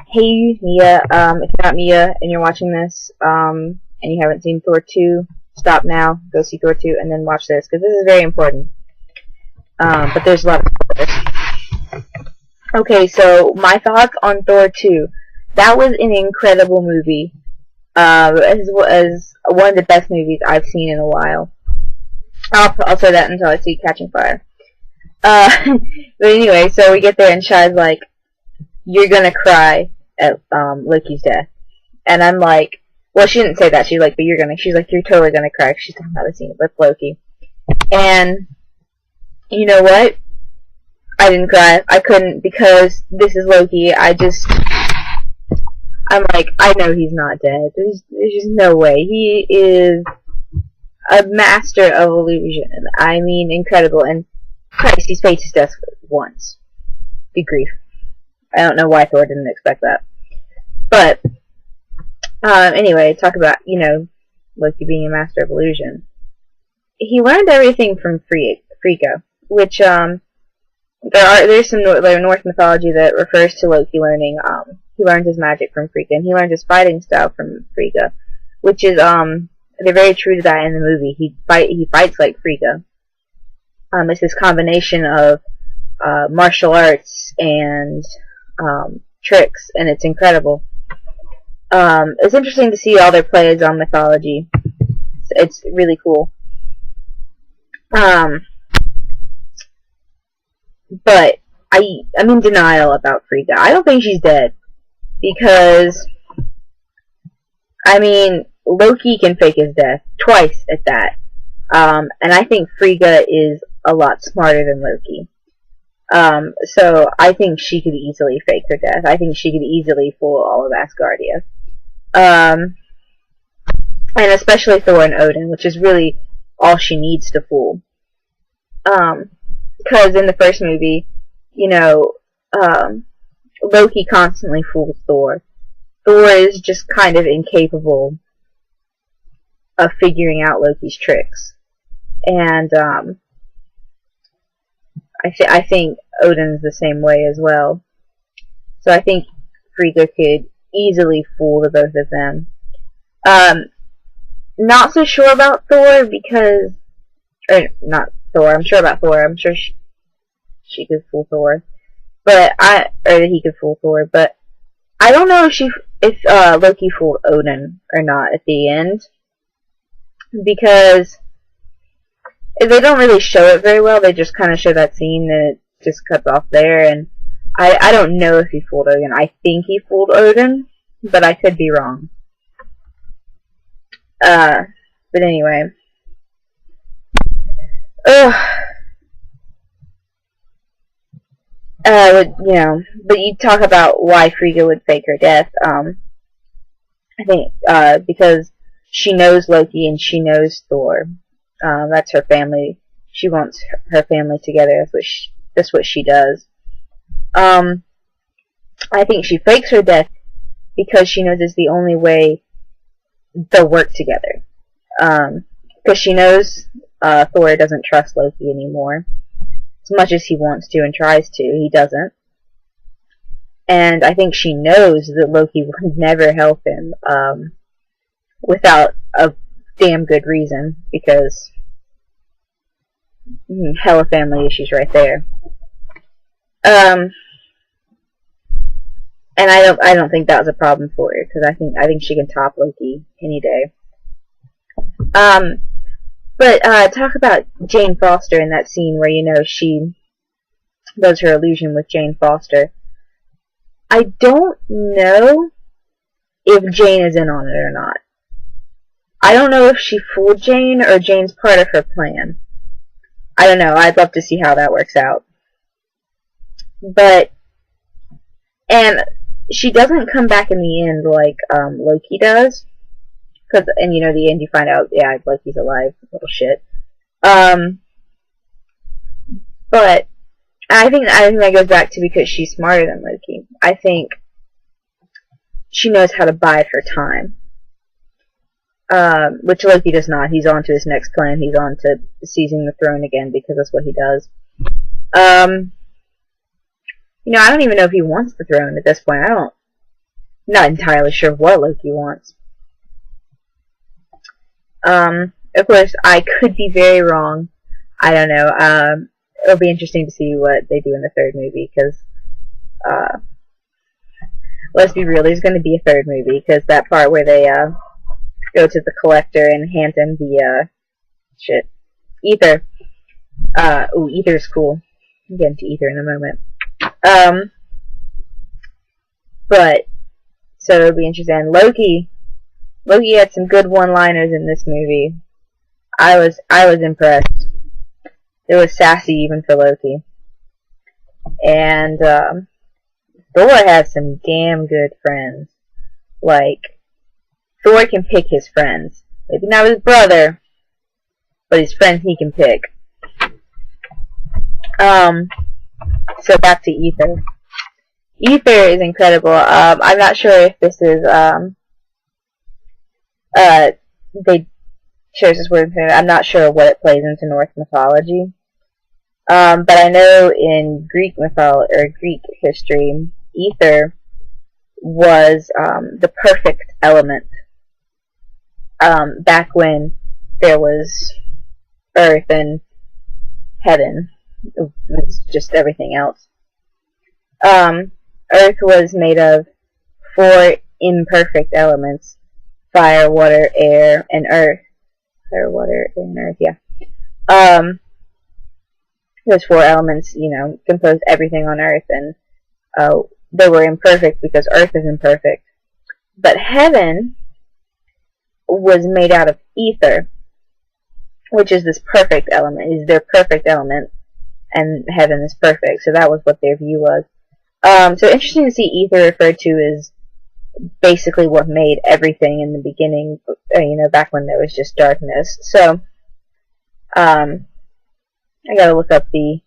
Hey Mia, if you're not Mia and you're watching this, and you haven't seen Thor 2, stop now, go see Thor 2, and then watch this, because this is very important. But there's a lot of spoilers. Okay, so my thoughts on Thor 2. That was an incredible movie. As one of the best movies I've seen in a while. I'll say that until I see Catching Fire. But anyway, so we get there and Shai's like, "You're gonna cry at Loki's death," and I'm like, well, she didn't say that. She's like, "But she's like, "You're totally gonna cry." She's talking about the scene with Loki, and you know what? I didn't cry. I couldn't, because this is Loki. I'm like, I know he's not dead. There's just no way. He is a master of illusion. I mean, incredible. And Christ, he's faked his death once. Be grief. I don't know why Thor didn't expect that. But, anyway, talk about, Loki being a master of illusion. He learned everything from Frigga, which, there's some Norse mythology that refers to Loki learning, he learned his magic from Frigga, and he learned his fighting style from Frigga, which is, they're very true to that in the movie. He fights like Frigga. It's this combination of, martial arts and, tricks, and it's incredible. It's interesting to see all their plays on mythology. It's really cool. But I'm in denial about Frigga. I don't think she's dead. Because, I mean, Loki can fake his death. Twice at that. And I think Frigga is a lot smarter than Loki. So I think she could easily fake her death. I think she could easily fool all of Asgardia. And especially Thor and Odin, which is really all she needs to fool. Because in the first movie, Loki constantly fools Thor. Thor is just kind of incapable of figuring out Loki's tricks. And, I think Odin's the same way as well. So I think Frigga could easily fool the both of them. Not so sure about Thor because... Or, not Thor, I'm sure about Thor. I'm sure she could fool Thor. Or that he could fool Thor, but I don't know if Loki fooled Odin or not at the end, because they don't really show it very well. They just kind of show that scene and it just cuts off there, and I don't know if he fooled Odin. I think he fooled Odin, but I could be wrong. But anyway. But you talk about why Frigga would fake her death. I think, because she knows Loki and she knows Thor. That's her family. She wants her family together. That's what she does. I think she fakes her death because she knows it's the only way they'll work together. Because she knows, Thor doesn't trust Loki anymore. As much as he wants to and tries to, he doesn't. And I think she knows that Loki would never help him, without a damn good reason, because hella family issues right there. And I don't think that was a problem for her, because I think she can top Loki any day. But talk about Jane Foster in that scene where, she does her illusion with Jane Foster. I don't know if Jane is in on it or not. I don't know if she fooled Jane or Jane's part of her plan. I don't know. I'd love to see how that works out. And she doesn't come back in the end like Loki does. The end you find out, yeah, Loki's alive, little shit. But I think that goes back to because she's smarter than Loki. I think she knows how to bide her time. Which Loki does not. He's on to his next plan. He's on to seizing the throne again because that's what he does. I don't even know if he wants the throne at this point. Not entirely sure what Loki wants. Of course, I could be very wrong. I don't know. It'll be interesting to see what they do in the third movie, because, let's be real, there's going to be a third movie, because that part where they, go to the collector and hand him the, ether. Ooh, ether's cool. I'll get into ether in a moment. But, so it'll be interesting. Loki had some good one-liners in this movie. I was impressed. It was sassy even for Loki. And, Thor has some damn good friends. Like, Thor can pick his friends. Maybe not his brother, but his friends he can pick. So back to Ether. Ether is incredible. I'm not sure if this is, they chose this word. I'm not sure what it plays into Norse mythology. But I know in Greek history, ether was the perfect element. Back when there was earth and heaven, it was just everything else. Earth was made of 4 imperfect elements: fire, water, air, and earth. Fire, water, and earth, yeah. Those 4 elements, composed everything on earth, and they were imperfect because earth is imperfect. But heaven was made out of ether, which is this perfect element, is their perfect element, and heaven is perfect, so that was what their view was. So interesting to see ether referred to as basically what made everything in the beginning, back when there was just darkness. So, I gotta look up the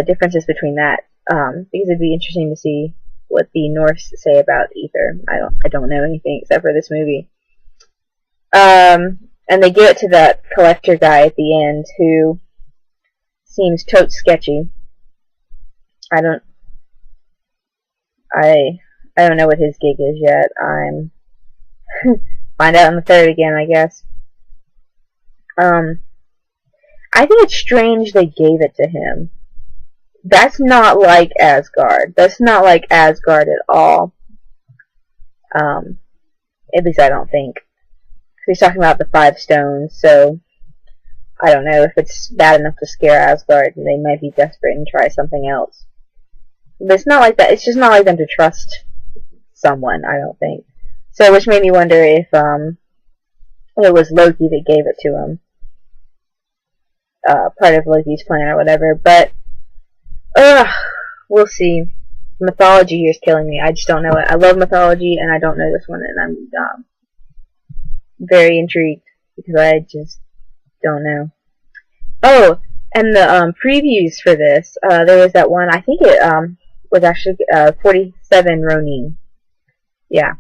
differences between that, because it'd be interesting to see what the Norse say about ether. I don't know anything except for this movie. And they give it to that collector guy at the end, who seems totes sketchy. I don't know what his gig is yet. Find out in the third again, I guess. I think it's strange they gave it to him. That's not like Asgard. That's not like Asgard at all. At least I don't think. He's talking about the 5 stones, so I don't know if it's bad enough to scare Asgard, and they might be desperate and try something else. But it's not like that. It's just not like them to trust someone, I don't think. So, which made me wonder if it was Loki that gave it to him. Part of Loki's plan or whatever. But, we'll see. Mythology here is killing me. I just don't know it. I love mythology, and I don't know this one, and I'm very intrigued, because I just don't know. Oh, and the previews for this, there was that one, I think it was actually 47 Ronin. Yeah.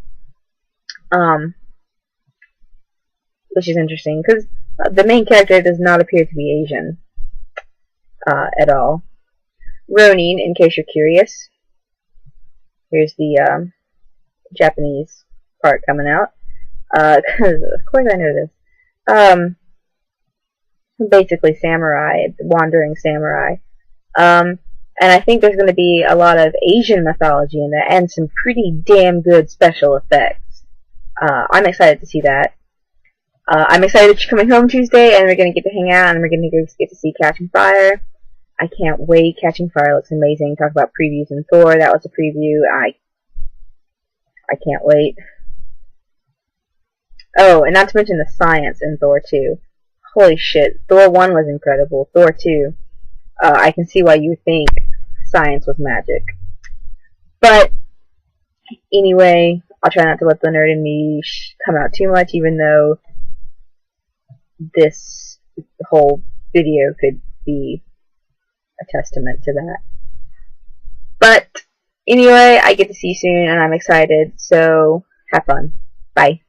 Which is interesting, because the main character does not appear to be Asian at all. Ronin, in case you're curious. Here's the Japanese part coming out. Because, of course I know this. Basically samurai, wandering samurai. And I think there's going to be a lot of Asian mythology in there, and some pretty damn good special effects. I'm excited to see that. I'm excited that you're coming home Tuesday, and we're going to get to hang out, and we're going to get to see Catching Fire. I can't wait. Catching Fire looks amazing. Talk about previews in Thor. That was a preview. I can't wait. Oh, and not to mention the science in Thor 2. Holy shit. Thor 1 was incredible. Thor 2, I can see why you think science was magic. But, anyway, I'll try not to let the nerd in me come out too much, even though this whole video could be a testament to that. But, anyway, I get to see you soon, and I'm excited, so have fun. Bye.